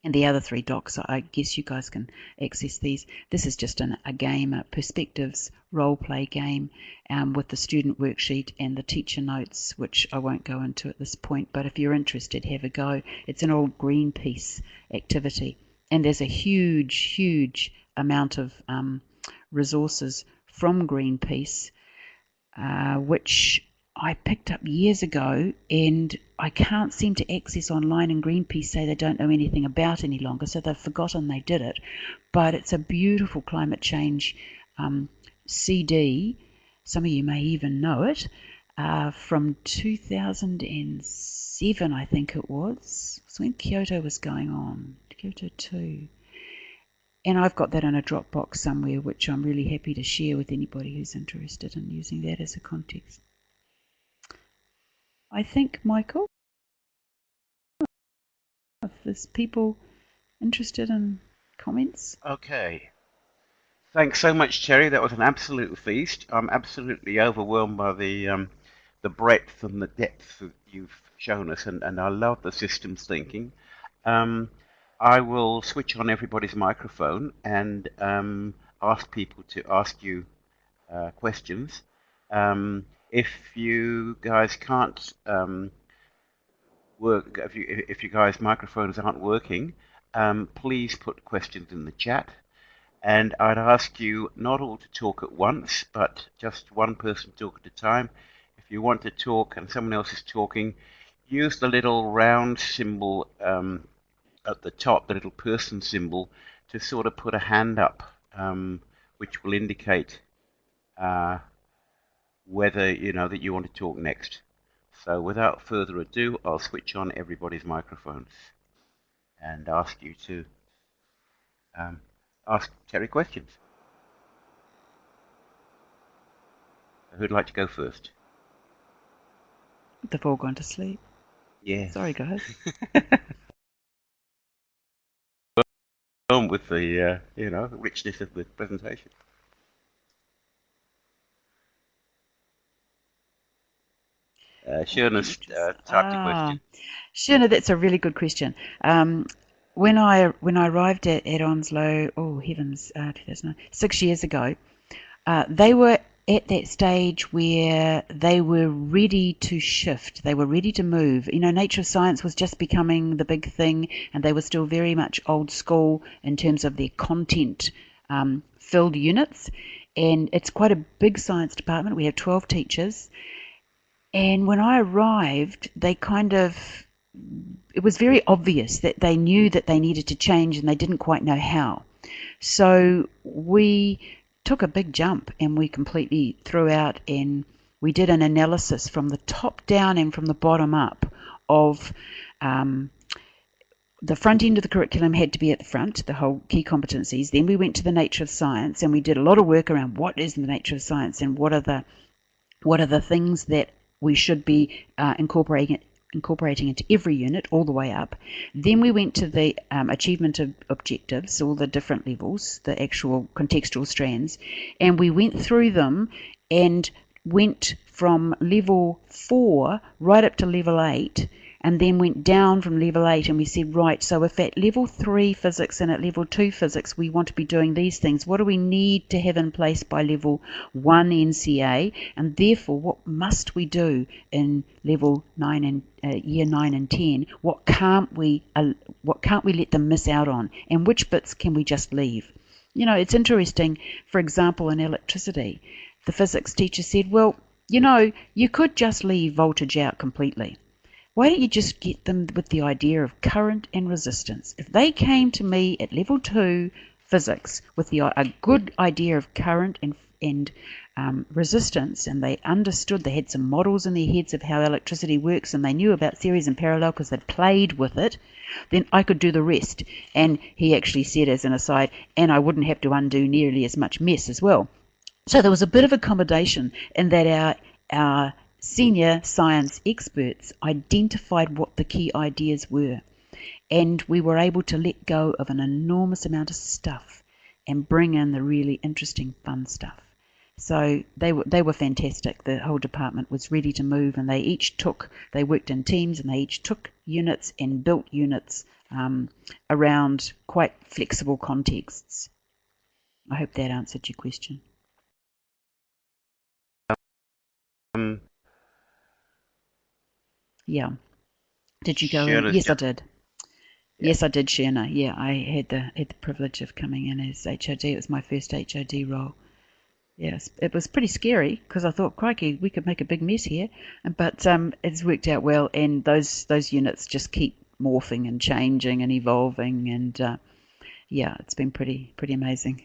Speaker 1: And the other 3 docs, I guess you guys can access these. This is just a game, a perspectives role play game with the student worksheet and the teacher notes, which I won't go into at this point. But if you're interested, have a go. It's an old Greenpeace activity. And there's a huge, huge amount of resources from Greenpeace, which I picked up years ago, and I can't seem to access online, and Greenpeace say they don't know anything about any longer, so they've forgotten they did it. But it's a beautiful climate change CD. Some of you may even know it, from 2007, I think it was. It's when Kyoto was going on, Kyoto 2. And I've got that in a Dropbox somewhere, which I'm really happy to share with anybody who's interested in using that as a context. I think, Michael, if there's people interested in comments.
Speaker 2: Okay. Thanks so much, Terry. That was an absolute feast. I'm absolutely overwhelmed by the breadth and the depth that you've shown us, and I love the systems thinking. I will switch on everybody's microphone and ask people to ask you questions. If you guys can't work, if you guys' microphones aren't working, please put questions in the chat. And I'd ask you not all to talk at once, but just one person talk at a time. If you want to talk and someone else is talking, use the little round symbol at the top, the little person symbol, to sort of put a hand up, which will indicate whether that you want to talk next. So without further ado, I'll switch on everybody's microphones and ask you to ask Terry questions. Who'd like to go first?
Speaker 1: They've all gone to sleep.
Speaker 2: Yeah.
Speaker 1: Sorry, guys.
Speaker 2: With the richness of the presentation. Shirna's typed a question.
Speaker 1: Shirna, that's a really good question. When I arrived at Onslow, 2009, 6 years ago, they were at that stage where they were ready to shift. They were ready to move. Nature of science was just becoming the big thing, and they were still very much old school in terms of their content filled units. And it's quite a big science department. We have 12 teachers. And when I arrived, it was very obvious that they knew that they needed to change, and they didn't quite know how. So we took a big jump, and we completely threw out, and we did an analysis from the top down and from the bottom up of the front end of the curriculum had to be at the front, the whole key competencies. Then we went to the nature of science, and we did a lot of work around what is the nature of science and what are the things that we should be incorporating into every unit all the way up. Then we went to the achievement of objectives, all the different levels, the actual contextual strands, and we went through them and went from level 4 right up to level 8, and then went down from level 8, and we said, right, so if at level 3 physics and at level 2 physics we want to be doing these things, what do we need to have in place by level 1 NCA, and therefore what must we do in level 9 and year 9 and 10? What can't we let them miss out on, and which bits can we just leave? It's interesting. For example, in electricity, the physics teacher said, well, you could just leave voltage out completely. Why don't you just get them with the idea of current and resistance? If they came to me at level 2 physics with a good idea of current and resistance, and they understood, they had some models in their heads of how electricity works, and they knew about series and parallel because they'd played with it, then I could do the rest. And he actually said, as an aside, and I wouldn't have to undo nearly as much mess as well. So there was a bit of accommodation in that our senior science experts identified what the key ideas were. And we were able to let go of an enormous amount of stuff and bring in the really interesting, fun stuff. So they were fantastic. The whole department was ready to move, and they worked in teams, and they each took units and built units around quite flexible contexts. I hope that answered your question. Yeah. Did you go in? Yes, I did. Yeah. Yes, I did, Sherna. Yeah, I had the privilege of coming in as HOD. It was my first HOD role. Yes, it was pretty scary because I thought, crikey, we could make a big mess here. But it's worked out well, and those units just keep morphing and changing and evolving, and yeah, it's been pretty amazing.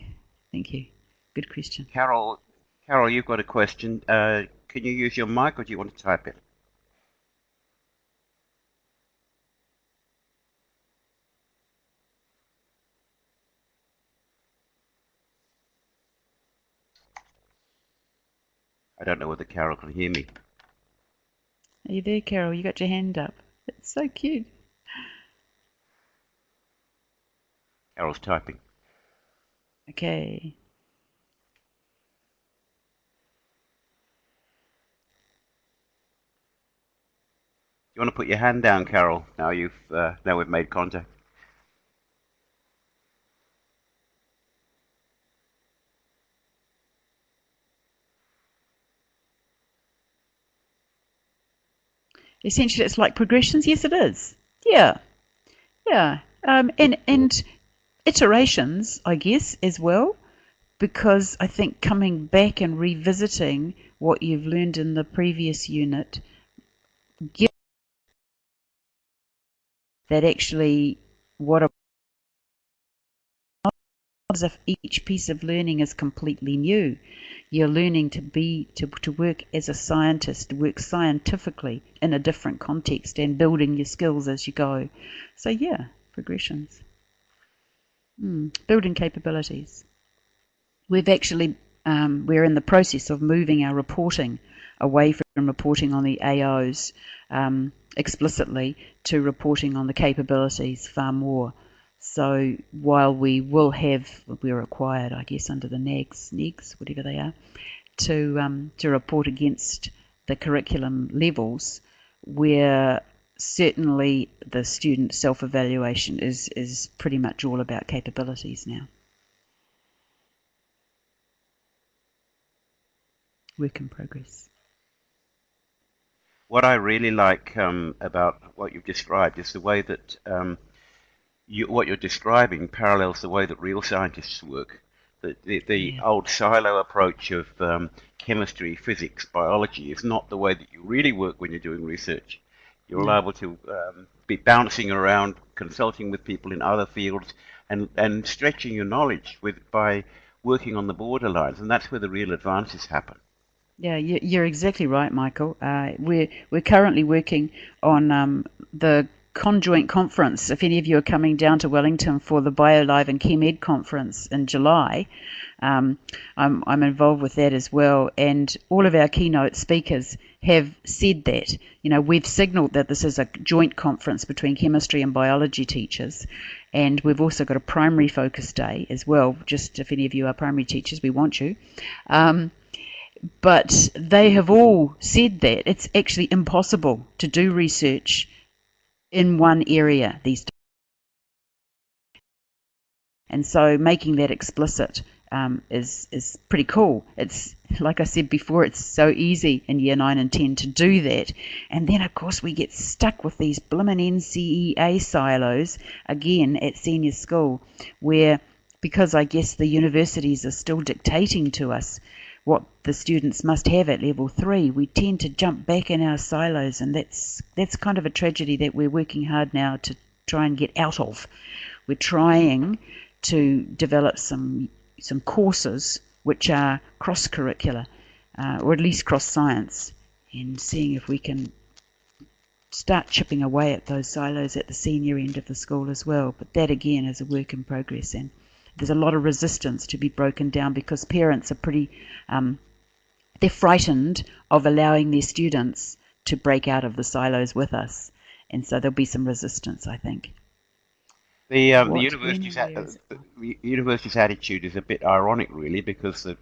Speaker 1: Thank you. Good question.
Speaker 2: Carol, you've got a question. Can you use your mic, or do you want to type it? I don't know whether Carol can hear me.
Speaker 1: Are you there, Carol? You got your hand up. It's so cute.
Speaker 2: Carol's typing.
Speaker 1: Okay.
Speaker 2: You want to put your hand down, Carol? Now we've made contact.
Speaker 1: Essentially, it's like progressions. Yes, it is. Yeah. And iterations, I guess, as well, because I think coming back and revisiting what you've learned in the previous unit gives that actually as if each piece of learning is completely new. You're learning to work as a scientist, to work scientifically in a different context and building your skills as you go. So yeah, progressions. Building capabilities. We've actually, we're in the process of moving our reporting away from reporting on the AOs explicitly to reporting on the capabilities far more. So while we're required, I guess, under the NEGs, whatever they are, to report against the curriculum levels, where certainly the student self-evaluation is pretty much all about capabilities now. Work in progress.
Speaker 2: What I really like about what you've described is the way that what you're describing parallels the way that real scientists work. The old silo approach of chemistry, physics, biology is not the way that you really work when you're doing research. You're liable to be bouncing around, consulting with people in other fields, and stretching your knowledge by working on the borderlines, and that's where the real advances happen.
Speaker 1: Yeah, you're exactly right, Michael. We're currently working on the conjoint conference. If any of you are coming down to Wellington for the BioLive and ChemEd conference in July, I'm involved with that as well. And all of our keynote speakers have said that. You know, we've signalled that this is a joint conference between chemistry and biology teachers. And we've also got a primary focus day as well. Just if any of you are primary teachers, we want you. But they have all said that it's actually impossible to do research in one area these days. And so making that explicit is pretty cool. It's, like I said before, it's so easy in year 9 and 10 to do that. And then, of course, we get stuck with these blimmin' NCEA silos again at senior school, where, because I guess the universities are still dictating to us what the students must have at level 3, we tend to jump back in our silos, and that's kind of a tragedy that we're working hard now to try and get out of. We're trying to develop some courses which are cross-curricular, or at least cross-science, and seeing if we can start chipping away at those silos at the senior end of the school as well. But that, again, is a work in progress, and there's a lot of resistance to be broken down because parents are pretty, they're frightened of allowing their students to break out of the silos with us. And so there'll be some resistance, I think.
Speaker 2: The
Speaker 1: What, when, and where is it?
Speaker 2: the university's attitude is a bit ironic, really, because the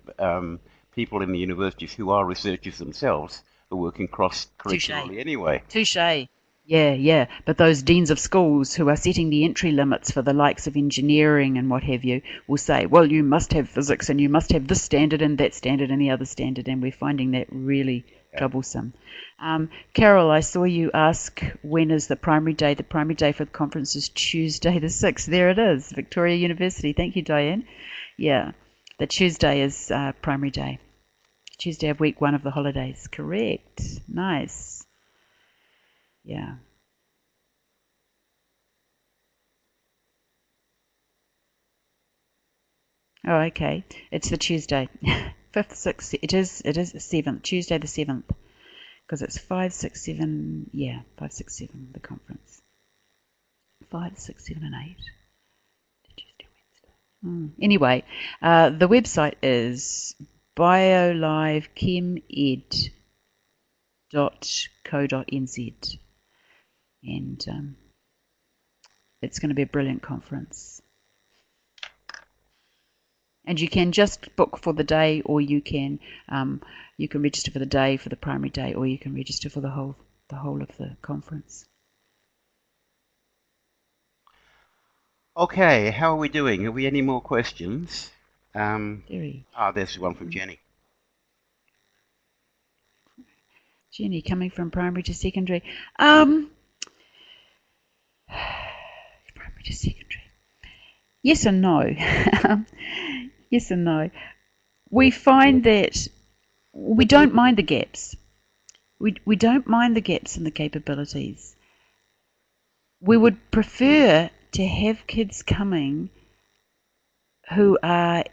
Speaker 2: people in the universities who are researchers themselves are working
Speaker 1: Touche.
Speaker 2: cross-curricularly anyway.
Speaker 1: Touche. Yeah, yeah. But those deans of schools who are setting the entry limits for the likes of engineering and what have you will say, well, you must have physics and you must have this standard and that standard and the other standard, and we're finding that really
Speaker 2: Yeah.
Speaker 1: troublesome. Carol, I saw you ask when is the primary day. The primary day for the conference is Tuesday the 6th. There it is, Victoria University. Thank you, Diane. Yeah, the Tuesday is primary day. Tuesday of week 1 of the holidays. Correct. Nice. Yeah. Oh, okay. It's the Tuesday. 5th, 6th. It is the 7th. Tuesday the 7th. Because it's 5, 6, 7. Yeah, 5, 6, 7, the conference. 5, 6, 7, and 8. Tuesday, Wednesday. Anyway, the website is biolivechemed.co.nz. And it's going to be a brilliant conference. And you can just book for the day, or you can register for the day, for the primary day, or you can register for the whole of the conference.
Speaker 2: Okay, how are we doing? Have we any more questions? There's one from Jenny.
Speaker 1: Jenny, coming from primary to secondary. Primary to secondary. Yes and no. Yes and no. We find that we don't mind the gaps. We don't mind the gaps in the capabilities. We would prefer to have kids coming who are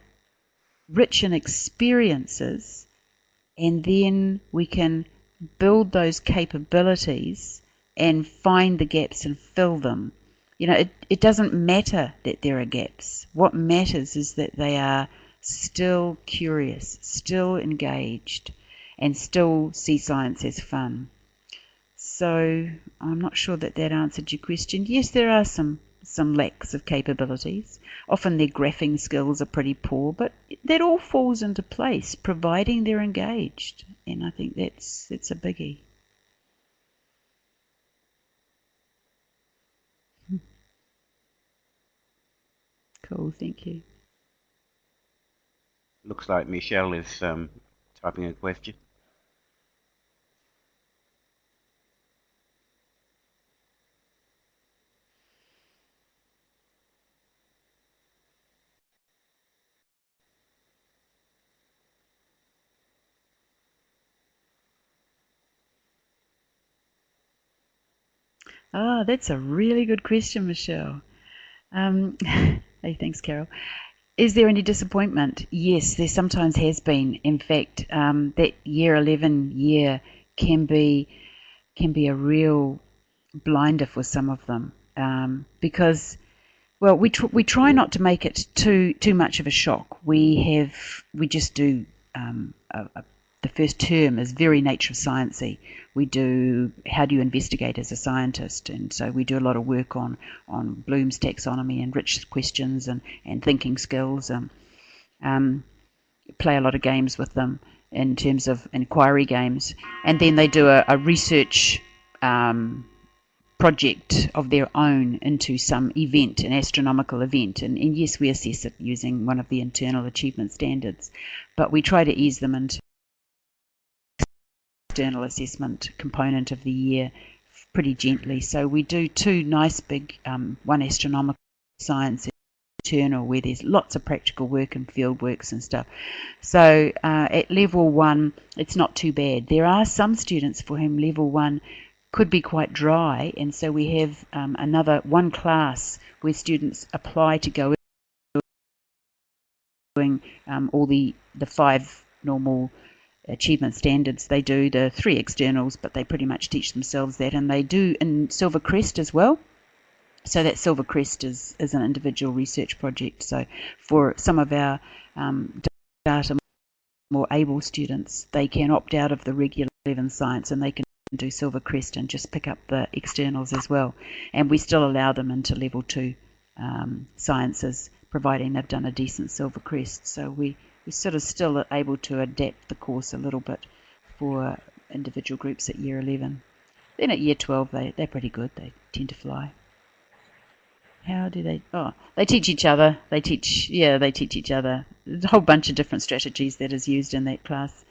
Speaker 1: rich in experiences, and then we can build those capabilities and find the gaps and fill them. You know, it doesn't matter that there are gaps. What matters is that they are still curious, still engaged, and still see science as fun. So I'm not sure that answered your question. Yes, there are some lacks of capabilities. Often their graphing skills are pretty poor, but that all falls into place, providing they're engaged. And I think that's a biggie. Cool, thank you.
Speaker 2: Looks like Michelle is typing a question.
Speaker 1: That's a really good question, Michelle. Hey, thanks, Carol. Is there any disappointment? Yes, there sometimes has been. In fact, that year 11 year can be a real blinder for some of them, because, well, we try not to make it too much of a shock. We just do the first term is very nature of sciencey. We do how do you investigate as a scientist, and so we do a lot of work on Bloom's taxonomy and rich questions and thinking skills. Play a lot of games with them in terms of inquiry games, and then they do a research project of their own into some event, an astronomical event, and yes, we assess it using one of the internal achievement standards, but we try to ease them into external assessment component of the year pretty gently. So we do 2 nice big, one astronomical, science internal, where there's lots of practical work and field works and stuff. So at level 1, it's not too bad. There are some students for whom level 1 could be quite dry, and so we have another one class where students apply to go doing all the 5 normal achievement standards. They do the 3 externals, but they pretty much teach themselves that, and they do in Silvercrest as well. So that Silvercrest is an individual research project. So for some of our data more able students, they can opt out of the regular 11 science and they can do Silvercrest and just pick up the externals as well. And we still allow them into level 2 sciences, providing they've done a decent Silver Crest. So we sort of still able to adapt the course a little bit for individual groups at Year 11. Then at Year 12, they're pretty good. They tend to fly. How do they? Oh, they teach each other. They teach each other. There's a whole bunch of different strategies that is used in that class,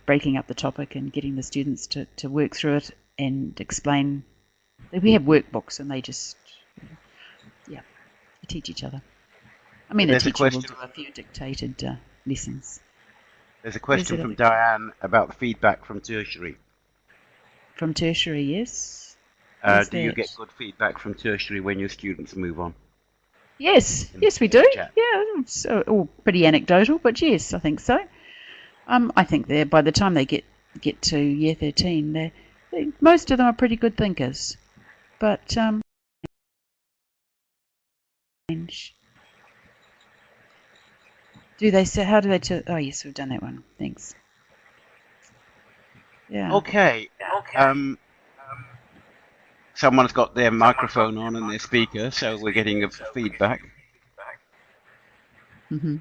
Speaker 1: breaking up the topic and getting the students to work through it and explain. We have workbooks and they just, they teach each other. I mean, the teacher will do a few dictated lessons.
Speaker 2: There's a question from Diane about the feedback from tertiary. From tertiary,
Speaker 1: yes.
Speaker 2: Do you get good feedback from tertiary when your students move on?
Speaker 1: Yes, we do. Yeah, it's all pretty anecdotal, but yes, I think so. I think by the time they get to Year 13, most of them are pretty good thinkers. But do they say? How do they? Oh, yes, we've done that one. Thanks. Yeah.
Speaker 2: Okay. Someone's got their microphone on and their speaker, so we're getting a feedback.
Speaker 1: Mm-hmm.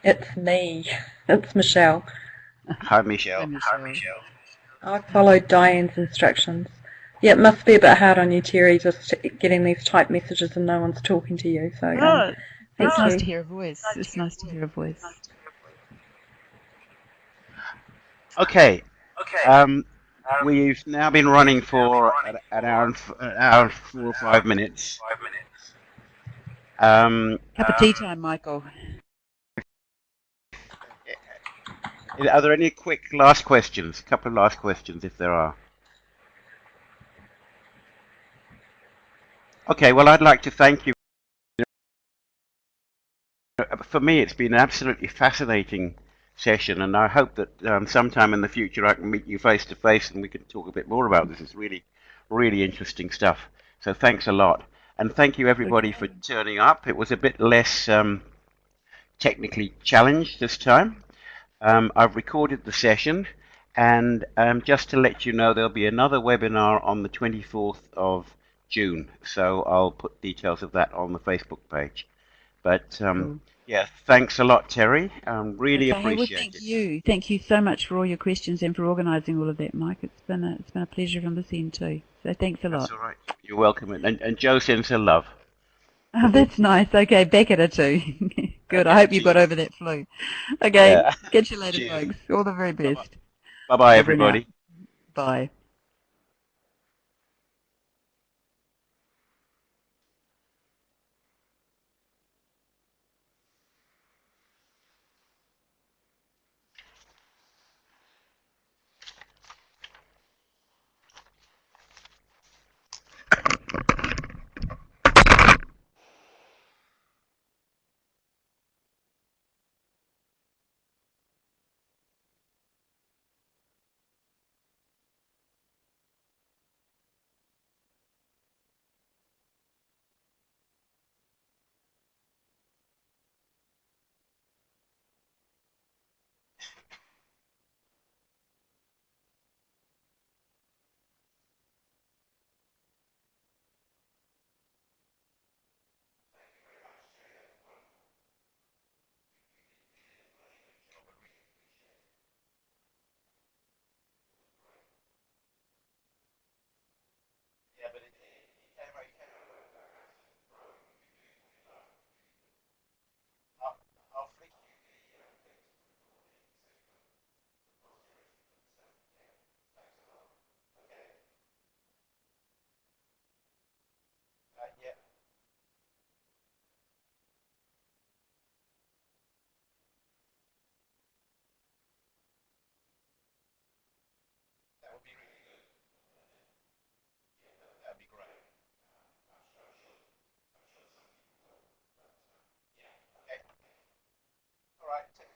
Speaker 3: It's me. It's Michelle.
Speaker 2: Hi, Michelle.
Speaker 3: I followed Diane's instructions. Yeah, it must be a bit hard on you, Terry, just getting these typed messages and no one's talking to you. So,
Speaker 1: it's nice to hear a voice. It's nice to hear a voice.
Speaker 2: Okay. We've now been running for an hour and 4 or 5 minutes.
Speaker 1: Cup of tea time, Michael.
Speaker 2: Are there any quick last questions? A couple of last questions, if there are. Okay, well, I'd like to thank you. For me, it's been an absolutely fascinating session, and I hope that sometime in the future I can meet you face to face and we can talk a bit more about this. It's really, really interesting stuff. So thanks a lot. And thank you, everybody, for turning up. It was a bit less technically challenged this time. I've recorded the session, and just to let you know, there'll be another webinar on the 24th of June. So I'll put details of that on the Facebook page. But yeah, thanks a lot, Terry. Really appreciate it.
Speaker 1: Thank you so much for all your questions and for organising all of that, Mike. It's been a pleasure from this end too. So thanks a lot.
Speaker 2: That's all right. You're welcome. And Joe sends her love.
Speaker 1: Oh, that's nice. Okay, back at it too. Good. Okay, I hope you got over that flu. Okay, catch you later, folks. All the very best.
Speaker 2: Bye-bye, everybody.
Speaker 1: Bye.
Speaker 2: All right.